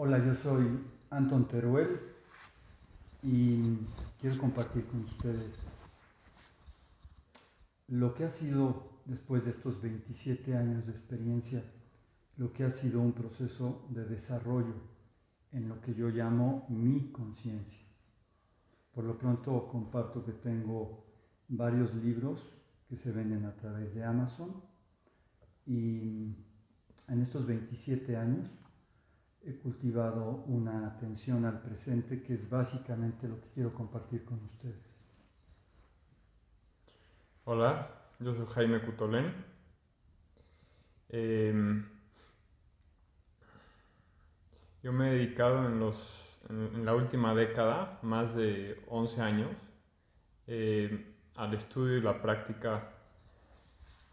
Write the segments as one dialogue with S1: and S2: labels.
S1: Hola, yo soy Anton Teruel y quiero compartir con ustedes lo que ha sido, después de estos 27 años de experiencia, lo que ha sido un proceso de desarrollo en lo que yo llamo mi conciencia. Por lo pronto comparto que tengo varios libros que se venden a través de Amazon y en estos 27 años he cultivado una atención al presente que es básicamente lo que quiero compartir con ustedes.
S2: Hola, yo soy Jaime Cutolén. Em, yo me he dedicado en la última década, más de 11 años, al estudio y la práctica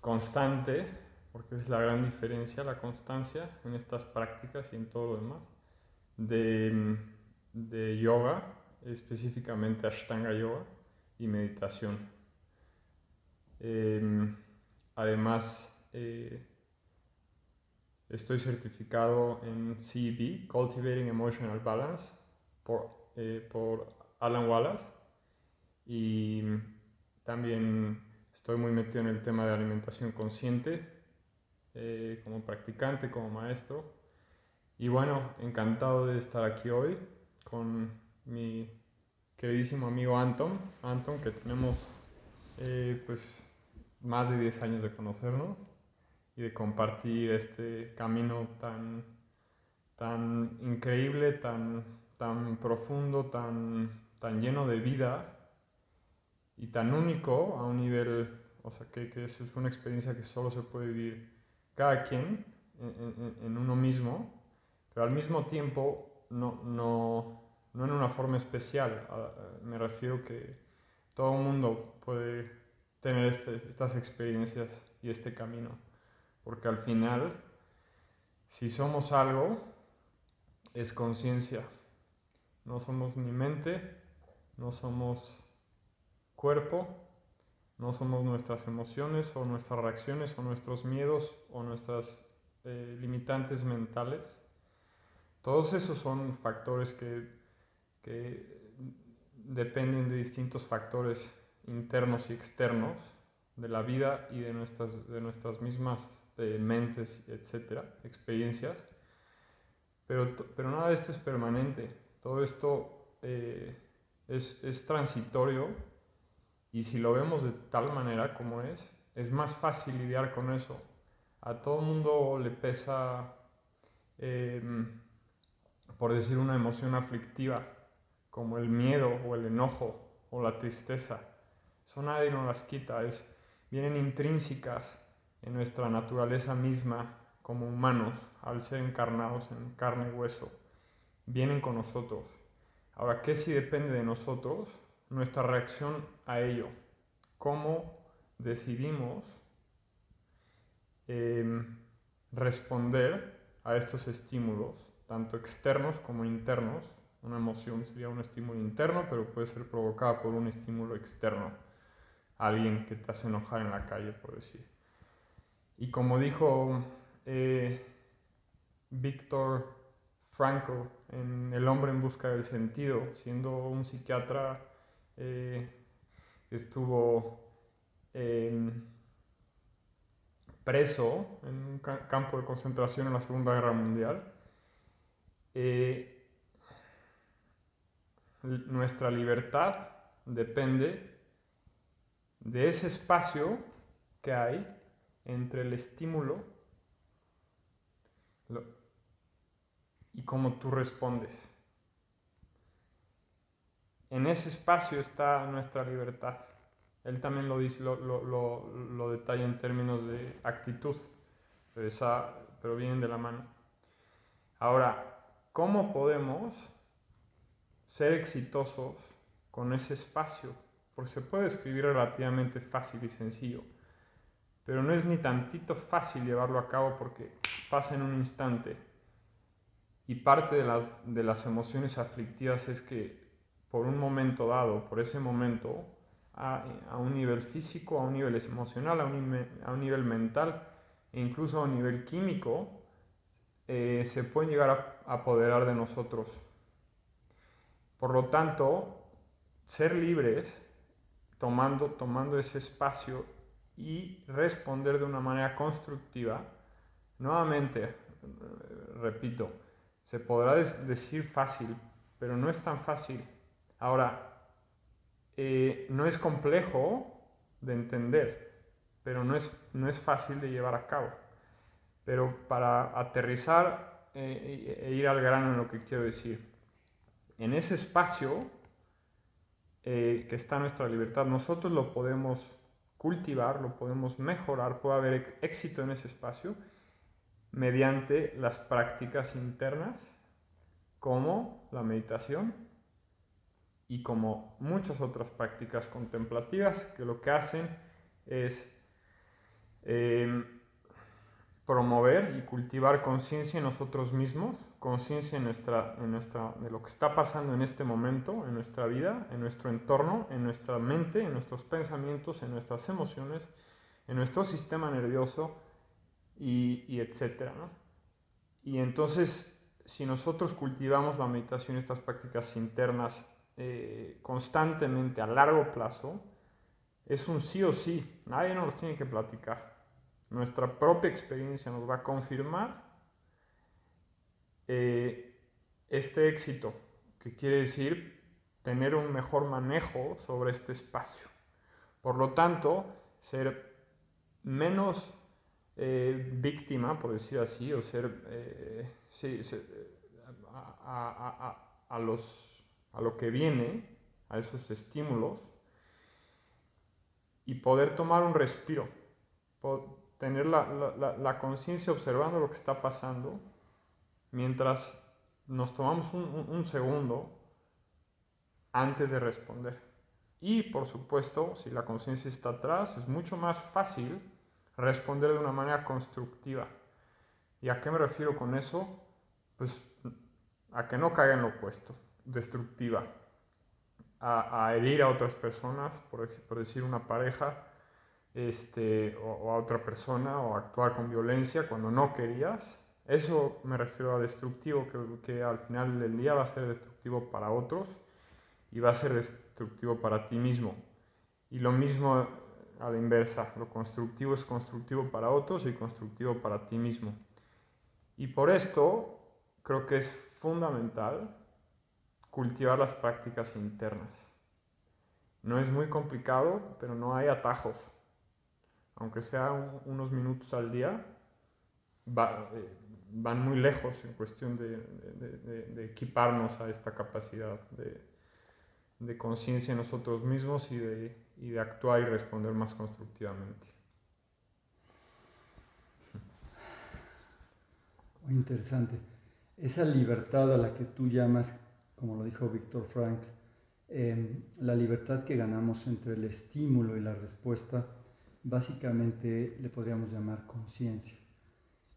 S2: constante, porque es la gran diferencia, la constancia en estas prácticas y en todo lo demás, de, de yoga, específicamente Ashtanga Yoga y meditación. Em, Además, estoy certificado en CEB, Cultivating Emotional Balance, por Alan Wallace. Y también estoy muy metido en el tema de alimentación consciente, como practicante, como maestro. Y bueno, encantado de estar aquí hoy con mi queridísimo amigo Anton, que tenemos pues más de 10 años de conocernos y de compartir este camino tan increíble, tan profundo, tan lleno de vida y tan único a un nivel, o sea, que eso es una experiencia que solo se puede vivir cada quien en uno mismo, pero al mismo tiempo no en una forma especial. Me refiero que todo el mundo puede tener estas experiencias y este camino, porque al final, si somos algo, es conciencia. No somos ni mente, no somos cuerpo, no somos nuestras emociones o nuestras reacciones o nuestros miedos o nuestras limitantes mentales. Todos esos son factores que dependen de distintos factores internos y externos de la vida y de nuestras mismas mentes, etcétera, experiencias. Pero nada de esto es permanente. Todo esto es transitorio, y si lo vemos de tal manera como es más fácil lidiar con eso. A todo mundo le pesa, eh, por decir, una emoción aflictiva, como el miedo o el enojo o la tristeza. Eso nadie nos las quita, vienen intrínsecas en nuestra naturaleza misma como humanos, al ser encarnados en carne y hueso. Vienen con nosotros. Ahora, ¿qué si depende de nosotros? Nuestra reacción a ello. ¿Cómo decidimos eh, responder a estos estímulos, tanto externos como internos? Una emoción sería un estímulo interno, pero puede ser provocada por un estímulo externo. Alguien que te hace enojar en la calle, por decir. Y como dijo Viktor Frankl en El hombre en busca del sentido, siendo un psiquiatra que estuvo eh, preso en un campo de concentración en la Segunda Guerra Mundial, eh, nuestra libertad depende de ese espacio que hay entre el estímulo y cómo tú respondes. En ese espacio está nuestra libertad. Él también lo dice, lo detalla en términos de actitud, pero vienen de la mano. Ahora, ¿cómo podemos ser exitosos con ese espacio? Porque se puede escribir relativamente fácil y sencillo, pero no es ni tantito fácil llevarlo a cabo porque pasa en un instante. Y parte de las emociones aflictivas es que por un momento dado, por ese momento, a un nivel físico, a un nivel emocional, a un nivel mental e incluso a un nivel químico, se pueden llegar a apoderar de nosotros. Por lo tanto, ser libres, tomando ese espacio y responder de una manera constructiva, nuevamente, repito, se podrá decir fácil, pero no es tan fácil. Ahora, no es complejo de entender, pero no es fácil de llevar a cabo. Pero para aterrizar e ir al grano en lo que quiero decir, en ese espacio que está nuestra libertad, nosotros lo podemos cultivar, lo podemos mejorar, puede haber éxito en ese espacio mediante las prácticas internas como la meditación y como muchas otras prácticas contemplativas que lo que hacen es promover y cultivar conciencia en nosotros mismos, conciencia de lo que está pasando en este momento, en nuestra vida, en nuestro entorno, en nuestra mente, en nuestros pensamientos, en nuestras emociones, en nuestro sistema nervioso y etcétera, ¿no? Y entonces, si nosotros cultivamos la meditación y estas prácticas internas constantemente a largo plazo, es un sí o sí, nadie nos los tiene que platicar. Nuestra propia experiencia nos va a confirmar este éxito, que quiere decir tener un mejor manejo sobre este espacio. Por lo tanto, ser menos víctima, por decir así, o a lo que viene, a esos estímulos, y poder tomar un respiro, tener la conciencia observando lo que está pasando, mientras nos tomamos un segundo antes de responder. Y por supuesto, si la conciencia está atrás, es mucho más fácil responder de una manera constructiva. ¿Y a qué me refiero con eso? Pues a que no caiga en lo opuesto, destructiva, a herir a otras personas, por decir una pareja, o a otra persona, o actuar con violencia cuando no querías. Eso me refiero a destructivo, que al final del día va a ser destructivo para otros y va a ser destructivo para ti mismo. Y lo mismo a la inversa, lo constructivo es constructivo para otros y constructivo para ti mismo. Y por esto creo que es fundamental cultivar las prácticas internas. No es muy complicado, pero no hay atajos. Aunque sea unos minutos al día, van muy lejos en cuestión de equiparnos a esta capacidad de conciencia en nosotros mismos y de actuar y responder más constructivamente.
S1: Muy interesante. Esa libertad a la que tú llamas, como lo dijo Viktor Frankl, la libertad que ganamos entre el estímulo y la respuesta, básicamente le podríamos llamar conciencia.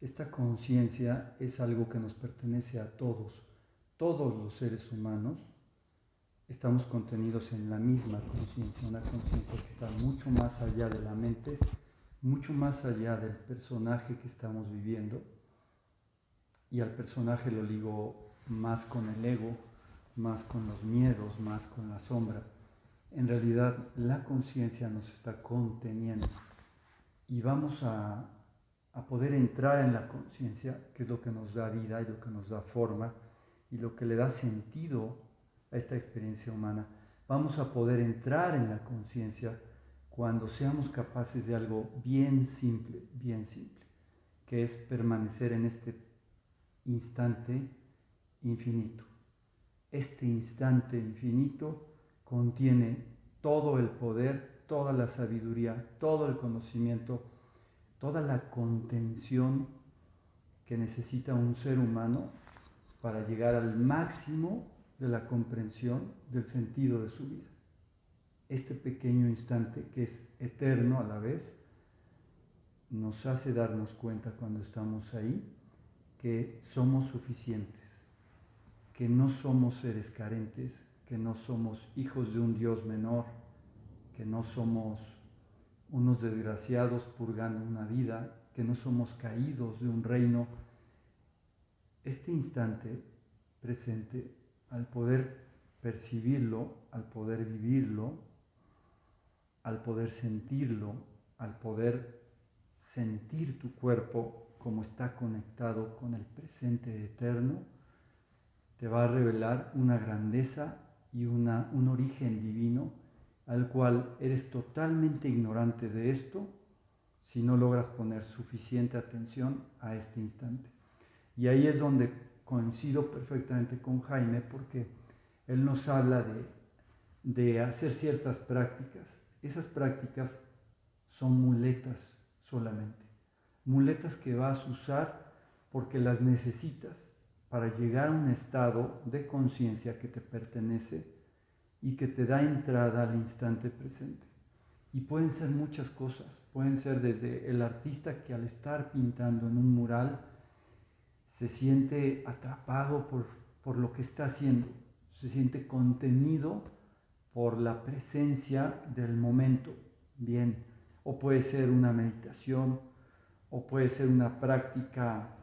S1: Esta conciencia es algo que nos pertenece a todos. Todos los seres humanos estamos contenidos en la misma conciencia, una conciencia que está mucho más allá de la mente, mucho más allá del personaje que estamos viviendo. Y al personaje lo ligo más con el ego, más con los miedos, más con la sombra. En realidad la conciencia nos está conteniendo y vamos a poder entrar en la conciencia, que es lo que nos da vida y lo que nos da forma y lo que le da sentido a esta experiencia humana. Vamos a poder entrar en la conciencia cuando seamos capaces de algo bien simple, que es permanecer en este instante infinito. Este instante infinito contiene todo el poder, toda la sabiduría, todo el conocimiento, toda la contención que necesita un ser humano para llegar al máximo de la comprensión del sentido de su vida. Este pequeño instante, que es eterno a la vez, nos hace darnos cuenta cuando estamos ahí que somos suficientes, que no somos seres carentes, que no somos hijos de un Dios menor, que no somos unos desgraciados purgando una vida, que no somos caídos de un reino, este instante presente, al poder percibirlo, al poder vivirlo, al poder sentirlo, al poder sentir tu cuerpo como está conectado con el presente eterno, te va a revelar una grandeza y un origen divino al cual eres totalmente ignorante de esto si no logras poner suficiente atención a este instante. Y ahí es donde coincido perfectamente con Jaime, porque él nos habla de hacer ciertas prácticas. Esas prácticas son muletas solamente. Muletas que vas a usar porque las necesitas para llegar a un estado de conciencia que te pertenece y que te da entrada al instante presente. Y pueden ser muchas cosas. Pueden ser desde el artista que al estar pintando en un mural se siente atrapado por lo que está haciendo, se siente contenido por la presencia del momento, bien, o puede ser una meditación, o puede ser una práctica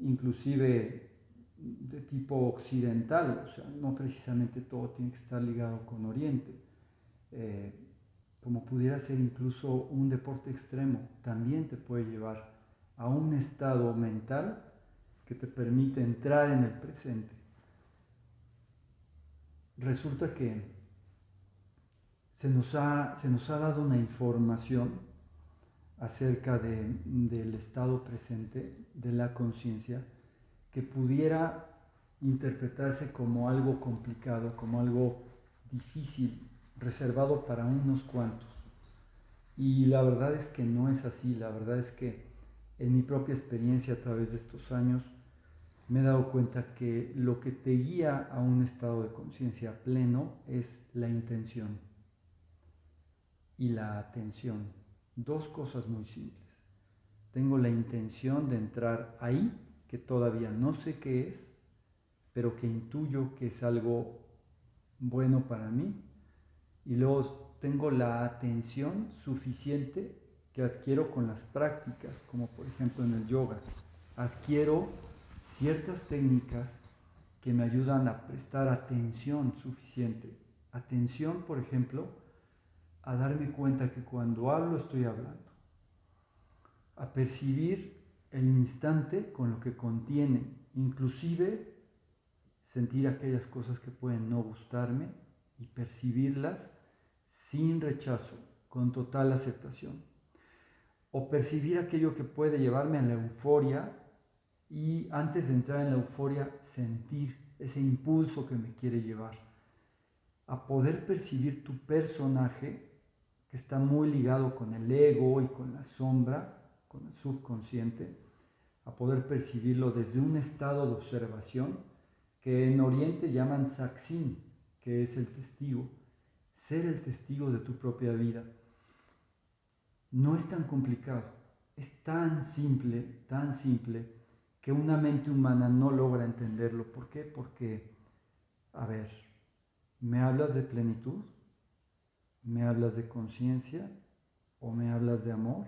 S1: inclusive de tipo occidental, o sea, no precisamente todo tiene que estar ligado con Oriente, como pudiera ser incluso un deporte extremo, también te puede llevar a un estado mental que te permite entrar en el presente. Resulta que se nos ha dado una información acerca del estado presente, de la conciencia, que pudiera interpretarse como algo complicado, como algo difícil, reservado para unos cuantos. Y la verdad es que no es así, la verdad es que en mi propia experiencia a través de estos años me he dado cuenta que lo que te guía a un estado de conciencia pleno es la intención y la atención. Dos cosas muy simples. Tengo la intención de entrar ahí, que todavía no sé qué es, pero que intuyo que es algo bueno para mí. Y luego tengo la atención suficiente que adquiero con las prácticas, como por ejemplo en el yoga. Adquiero ciertas técnicas que me ayudan a prestar atención suficiente. Atención, por ejemplo, a darme cuenta que cuando hablo estoy hablando. A percibir el instante con lo que contiene, inclusive sentir aquellas cosas que pueden no gustarme y percibirlas sin rechazo, con total aceptación. O percibir aquello que puede llevarme a la euforia y antes de entrar en la euforia sentir ese impulso que me quiere llevar. A poder percibir tu personaje que está muy ligado con el ego y con la sombra, con el subconsciente, a poder percibirlo desde un estado de observación que en Oriente llaman Saksin, que es el testigo, ser el testigo de tu propia vida. No es tan complicado, es tan simple, que una mente humana no logra entenderlo. ¿Por qué? Porque, a ver, ¿me hablas de plenitud? ¿Me hablas de conciencia? ¿O me hablas de amor?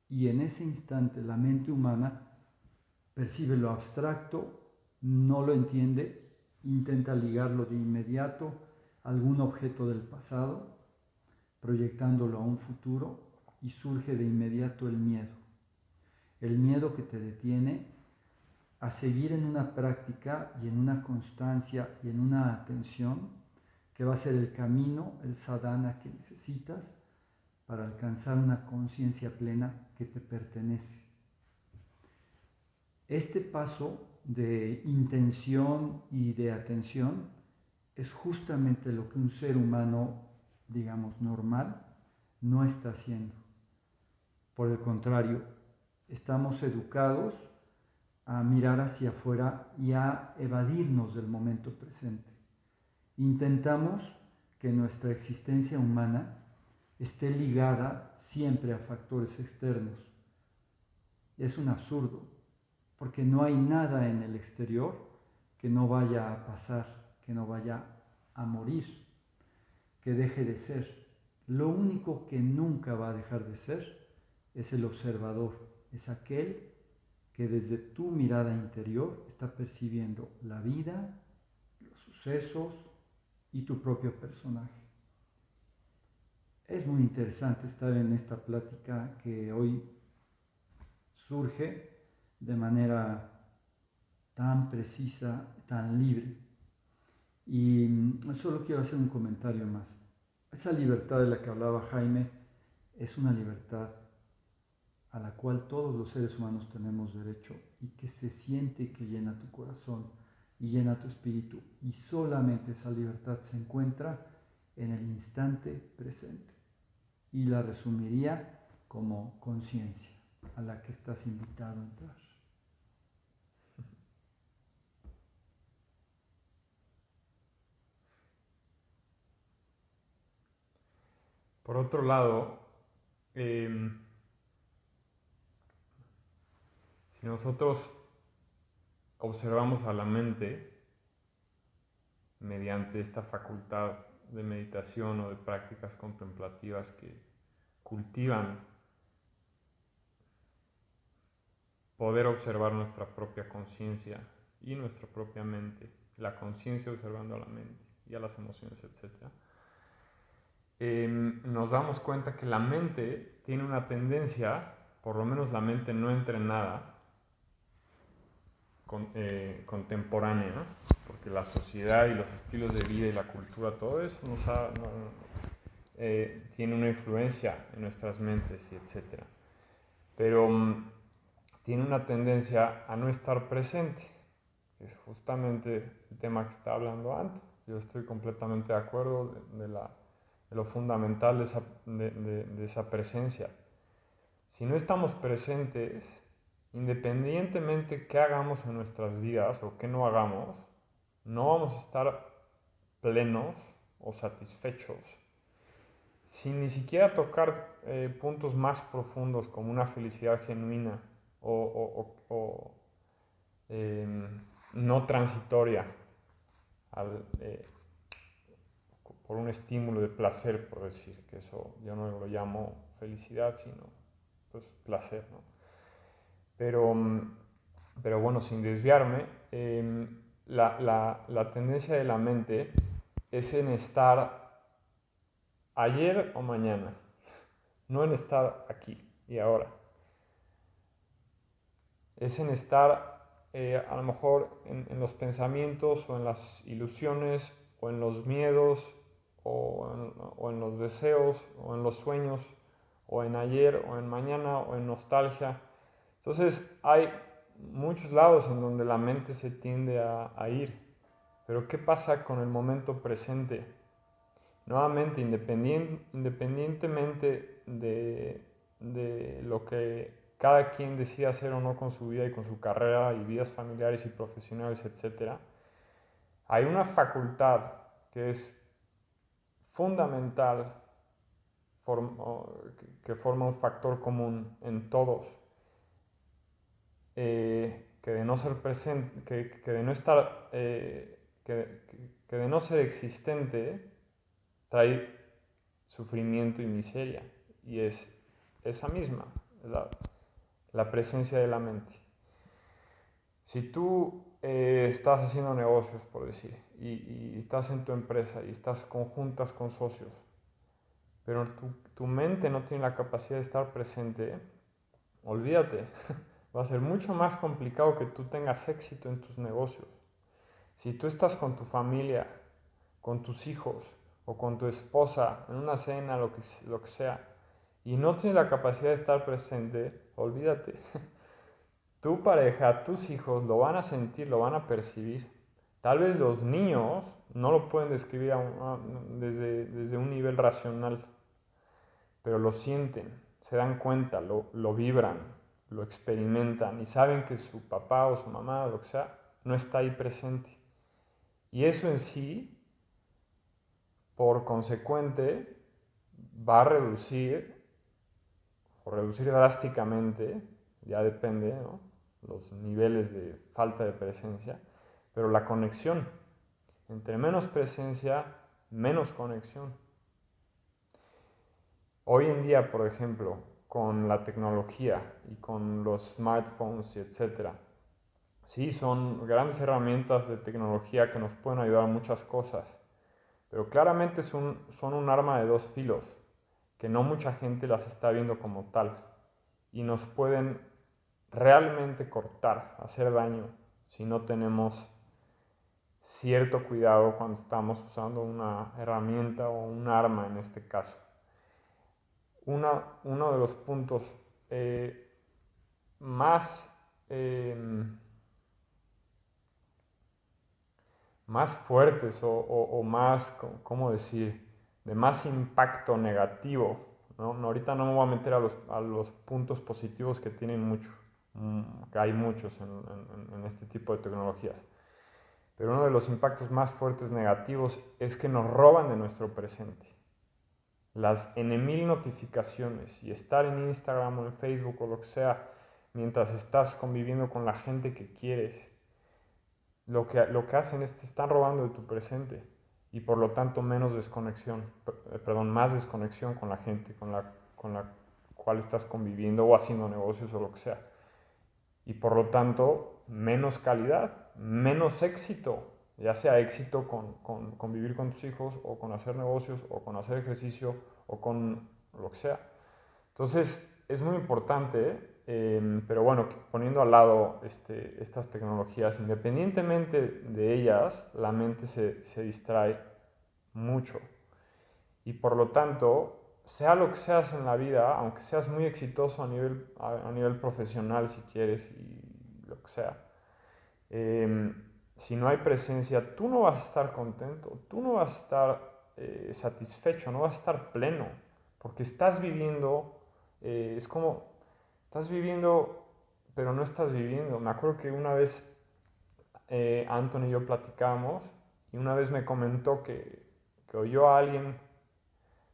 S1: Y en ese instante la mente humana percibe lo abstracto, no lo entiende, intenta ligarlo de inmediato a algún objeto del pasado, proyectándolo a un futuro, y surge de inmediato el miedo. El miedo que te detiene a seguir en una práctica y en una constancia y en una atención que va a ser el camino, el sadhana que necesitas para alcanzar una conciencia plena que te pertenece. Este paso de intención y de atención es justamente lo que un ser humano, digamos, normal, no está haciendo. Por el contrario, estamos educados a mirar hacia afuera y a evadirnos del momento presente. Intentamos que nuestra existencia humana esté ligada siempre a factores externos. Es un absurdo, porque no hay nada en el exterior que no vaya a pasar, que no vaya a morir, que deje de ser. Lo único que nunca va a dejar de ser es el observador, es aquel que desde tu mirada interior está está percibiendo la vida, los sucesos y tu propio personaje. Es muy interesante estar en esta plática que hoy surge de manera tan precisa, tan libre. Y solo quiero hacer un comentario más. Esa libertad de la que hablaba Jaime es una libertad a la cual todos los seres humanos tenemos derecho y que se siente que llena tu corazón y llena tu espíritu. Y solamente esa libertad se encuentra en el instante presente. Y la resumiría como conciencia a la que estás invitado a entrar.
S2: Por otro lado, si nosotros observamos a la mente mediante esta facultad de meditación o de prácticas contemplativas que cultivan poder observar nuestra propia conciencia y nuestra propia mente, la conciencia observando a la mente y a las emociones, etc., nos damos cuenta que la mente tiene una tendencia, por lo menos la mente no entrenada, contemporánea, porque la sociedad y los estilos de vida y la cultura, todo eso tiene una influencia en nuestras mentes y etc. Pero tiene una tendencia a no estar presente, que es justamente el tema que está hablando antes. Yo estoy completamente de acuerdo de lo fundamental de esa presencia. Si no estamos presentes, independientemente qué hagamos en nuestras vidas o qué no hagamos, no vamos a estar plenos o satisfechos, sin ni siquiera tocar puntos más profundos como una felicidad genuina o no transitoria por un estímulo de placer, por decir, que eso yo no lo llamo felicidad, sino pues placer, ¿no? Pero bueno, sin desviarme, la tendencia de la mente es en estar ayer o mañana, no en estar aquí y ahora. Es en estar a lo mejor en los pensamientos o en las ilusiones o en los miedos o en los deseos o en los sueños o en ayer o en mañana o en nostalgia. Entonces hay muchos lados en donde la mente se tiende a ir. Pero ¿qué pasa con el momento presente? Nuevamente, independientemente de lo que cada quien decida hacer o no con su vida y con su carrera y vidas familiares y profesionales, etc., hay una facultad que es fundamental, que forma un factor común en todos, que de no ser presente, que de no estar, que de no ser existente, trae sufrimiento y miseria, y es esa misma, la presencia de la mente. Si tú estás haciendo negocios, por decir, y estás en tu empresa y estás juntas con socios, pero tu mente no tiene la capacidad de estar presente, olvídate, va a ser mucho más complicado que tú tengas éxito en tus negocios. Si tú estás con tu familia, con tus hijos o con tu esposa en una cena, lo que sea, y no tienes la capacidad de estar presente, olvídate. Tu pareja, tus hijos lo van a sentir, lo van a percibir. Tal vez los niños no lo pueden describir desde un nivel racional, pero lo sienten, se dan cuenta, lo vibran, lo experimentan y saben que su papá o su mamá o lo que sea no está ahí presente. Y eso en sí, por consecuente, va a reducir drásticamente, ya depende, ¿no?, los niveles de falta de presencia, pero la conexión. Entre menos presencia, menos conexión. Hoy en día, por ejemplo, con la tecnología y con los smartphones, etc., sí, son grandes herramientas de tecnología que nos pueden ayudar a muchas cosas, pero claramente son un arma de dos filos, que no mucha gente las está viendo como tal, y nos pueden realmente cortar, hacer daño, si no tenemos cierto cuidado cuando estamos usando una herramienta o un arma en este caso. Uno de los puntos eh, más, eh, más fuertes o más, ¿cómo decir?, de más impacto negativo, ¿no? Ahorita no me voy a meter a los puntos positivos que tienen mucho, que hay muchos en este tipo de tecnologías. Pero uno de los impactos más fuertes negativos es que nos roban de nuestro presente. Las N mil notificaciones y estar en Instagram o en Facebook o lo que sea mientras estás conviviendo con la gente que quieres, lo que hacen es te están robando de tu presente y por lo tanto menos desconexión, más desconexión con la gente con la cual estás conviviendo o haciendo negocios o lo que sea. Y por lo tanto menos calidad, menos éxito, ya sea éxito con convivir con tus hijos o con hacer negocios o con hacer ejercicio o con lo que sea. Entonces es muy importante, pero bueno, poniendo al lado estas tecnologías, independientemente de ellas, la mente se distrae mucho. Y por lo tanto, sea lo que seas en la vida, aunque seas muy exitoso a nivel profesional si quieres y lo que sea, eh, si no hay presencia, tú no vas a estar contento, tú no vas a estar satisfecho, no vas a estar pleno, porque estás viviendo, es como, estás viviendo, pero no estás viviendo. Me acuerdo que una vez Anthony y yo platicábamos y una vez me comentó que oyó a alguien,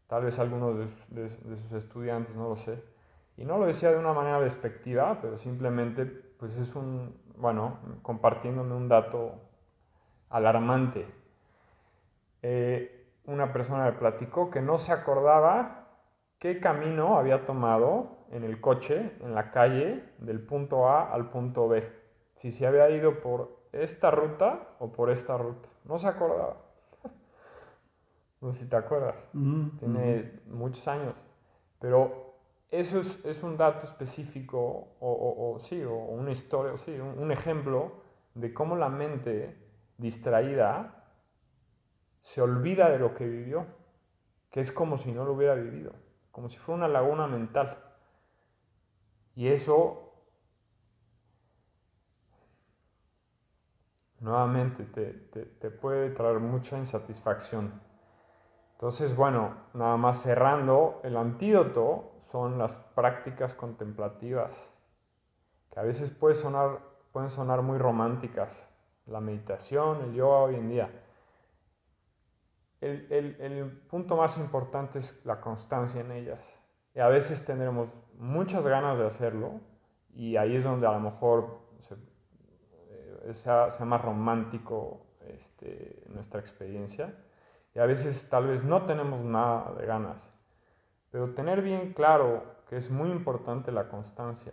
S2: tal vez alguno de sus estudiantes, no lo sé, y no lo decía de una manera despectiva, pero simplemente pues es bueno, compartiéndome un dato alarmante. Una persona le platicó que no se acordaba qué camino había tomado en el coche, en la calle, del punto A al punto B. Si se había ido por esta ruta o por esta ruta. No se acordaba. No sé si te acuerdas. Tiene muchos años. Pero eso es un dato específico sí, o una historia, o sí, un ejemplo de cómo la mente distraída se olvida de lo que vivió, que es como si no lo hubiera vivido, como si fuera una laguna mental. Y eso nuevamente te puede traer mucha insatisfacción. Entonces, bueno, nada más cerrando, el antídoto son las prácticas contemplativas, que a veces pueden sonar muy románticas, la meditación, el yoga hoy en día. El punto más importante es la constancia en ellas. Y a veces tendremos muchas ganas de hacerlo y ahí es donde a lo mejor sea más romántico nuestra experiencia. Y a veces tal vez no tenemos nada de ganas. Pero tener bien claro que es muy importante la constancia.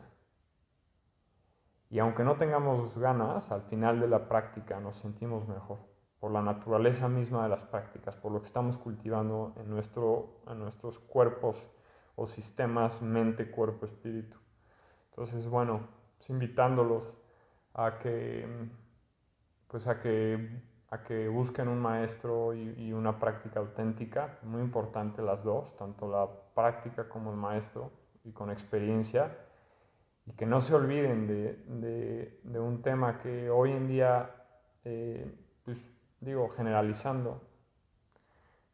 S2: Y aunque no tengamos ganas, al final de la práctica nos sentimos mejor, por la naturaleza misma de las prácticas, por lo que estamos cultivando en nuestros cuerpos o sistemas mente, cuerpo, espíritu. Entonces, bueno, pues invitándolos a que, pues a que busquen un maestro y una práctica auténtica, muy importante las dos, tanto la práctica como el maestro y con experiencia, y que no se olviden de un tema que hoy en día, pues digo, generalizando,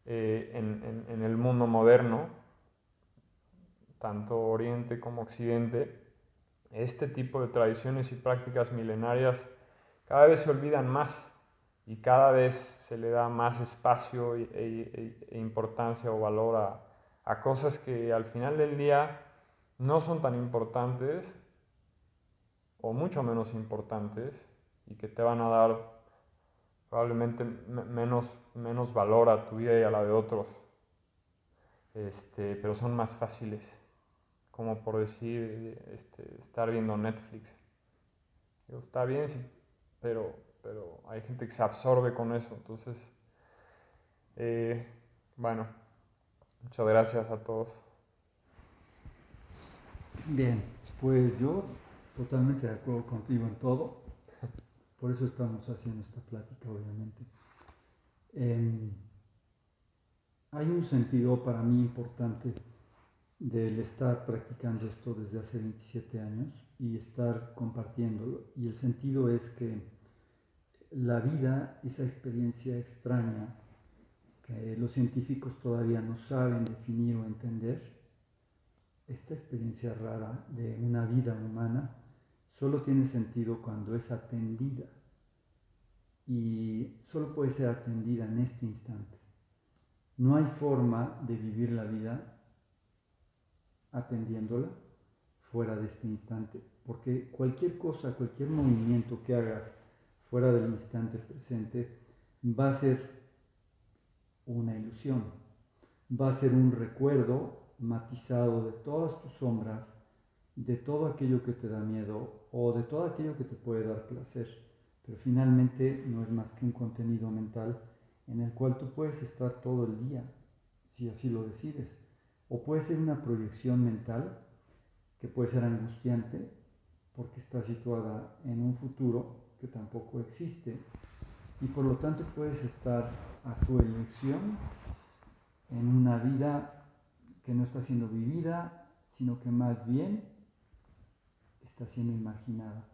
S2: en el mundo moderno, tanto Oriente como Occidente, este tipo de tradiciones y prácticas milenarias cada vez se olvidan más y cada vez se le da más espacio e importancia o valor a cosas que al final del día no son tan importantes o mucho menos importantes y que te van a dar probablemente menos valor a tu vida y a la de otros, pero son más fáciles, como por decir estar viendo Netflix. Digo, está bien, sí, pero hay gente que se absorbe con eso. Entonces, bueno, muchas gracias a todos.
S1: Bien, pues yo totalmente de acuerdo contigo en todo. Por eso estamos haciendo esta plática, obviamente. Hay un sentido para mí importante del estar practicando esto desde hace 27 años y estar compartiéndolo. Y el sentido es que la vida, esa experiencia extraña que los científicos todavía no saben definir o entender, esta experiencia rara de una vida humana solo tiene sentido cuando es atendida y solo puede ser atendida en este instante. No hay forma de vivir la vida atendiéndola fuera de este instante, porque cualquier cosa, cualquier movimiento que hagas fuera del instante presente va a ser una ilusión, va a ser un recuerdo matizado de todas tus sombras, de todo aquello que te da miedo o de todo aquello que te puede dar placer, pero finalmente no es más que un contenido mental en el cual tú puedes estar todo el día, si así lo decides, o puede ser una proyección mental que puede ser angustiante porque está situada en un futuro que tampoco existe y por lo tanto puedes estar a tu elección en una vida que no está siendo vivida, sino que más bien está siendo imaginada.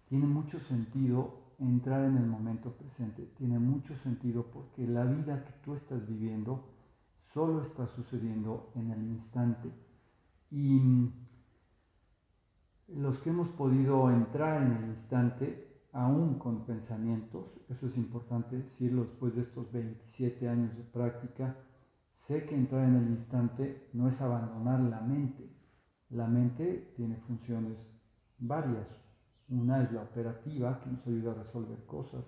S1: Tiene mucho sentido entrar en el momento presente, tiene mucho sentido porque la vida que tú estás viviendo solo está sucediendo en el instante. Y los que hemos podido entrar en el instante, aún con pensamientos, eso es importante decirlo después de estos 27 años de práctica, sé que entrar en el instante no es abandonar la mente. La mente tiene funciones varias. Una es la operativa, que nos ayuda a resolver cosas.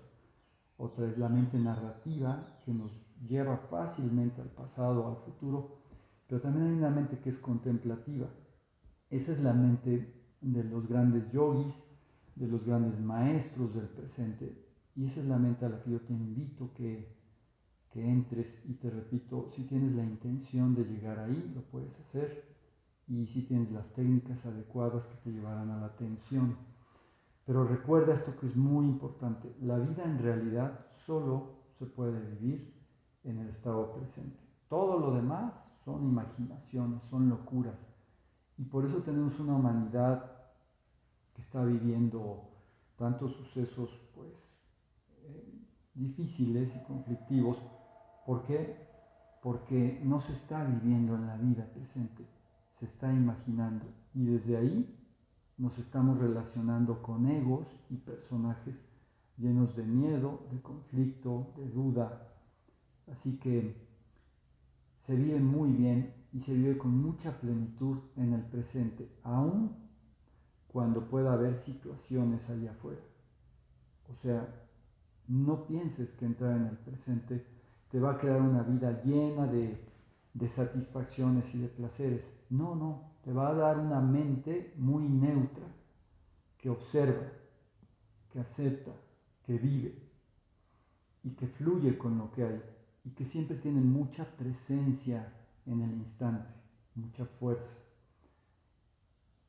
S1: Otra es la mente narrativa, que nos lleva fácilmente al pasado o al futuro. Pero también hay una mente que es contemplativa. Esa es la mente de los grandes yogis, de los grandes maestros del presente. Y esa es la mente a la que yo te invito que entres. Y te repito, si tienes la intención de llegar ahí, lo puedes hacer. Y si tienes las técnicas adecuadas que te llevarán a la atención. Pero recuerda esto que es muy importante. La vida en realidad solo se puede vivir en el estado presente. Todo lo demás son imaginaciones, son locuras. Y por eso tenemos una humanidad que está viviendo tantos sucesos pues, difíciles y conflictivos. ¿Por qué? Porque no se está viviendo en la vida presente, se está imaginando. Y desde ahí nos estamos relacionando con egos y personajes llenos de miedo, de conflicto, de duda. Así que se vive muy bien y se vive con mucha plenitud en el presente, aun cuando pueda haber situaciones allá afuera. O sea, no pienses que entrar en el presente te va a crear una vida llena de satisfacciones y de placeres. No, no, te va a dar una mente muy neutra, que observa, que acepta, que vive y que fluye con lo que hay y que siempre tiene mucha presencia en el instante, mucha fuerza.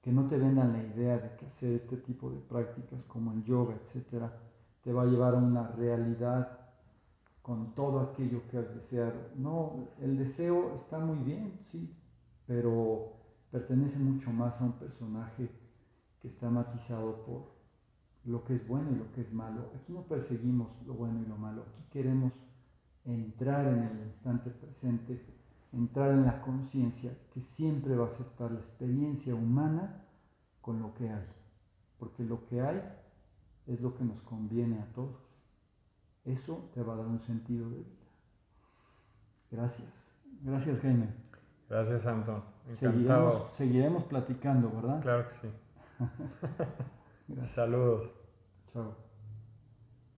S1: Que no te vendan la idea de que hacer este tipo de prácticas como el yoga, etcétera, te va a llevar a una realidad con todo aquello que has deseado. No, el deseo está muy bien, sí, pero pertenece mucho más a un personaje que está matizado por lo que es bueno y lo que es malo. Aquí no perseguimos lo bueno y lo malo, aquí queremos entrar en el instante presente, entrar en la conciencia que siempre va a aceptar la experiencia humana con lo que hay, porque lo que hay es lo que nos conviene a todos. Eso te va a dar un sentido de vida. Gracias. Gracias, Jaime.
S2: Gracias, Anton. Encantado.
S1: Seguiremos platicando, ¿verdad?
S2: Claro que sí.
S1: Gracias.
S2: Saludos.
S1: Chao.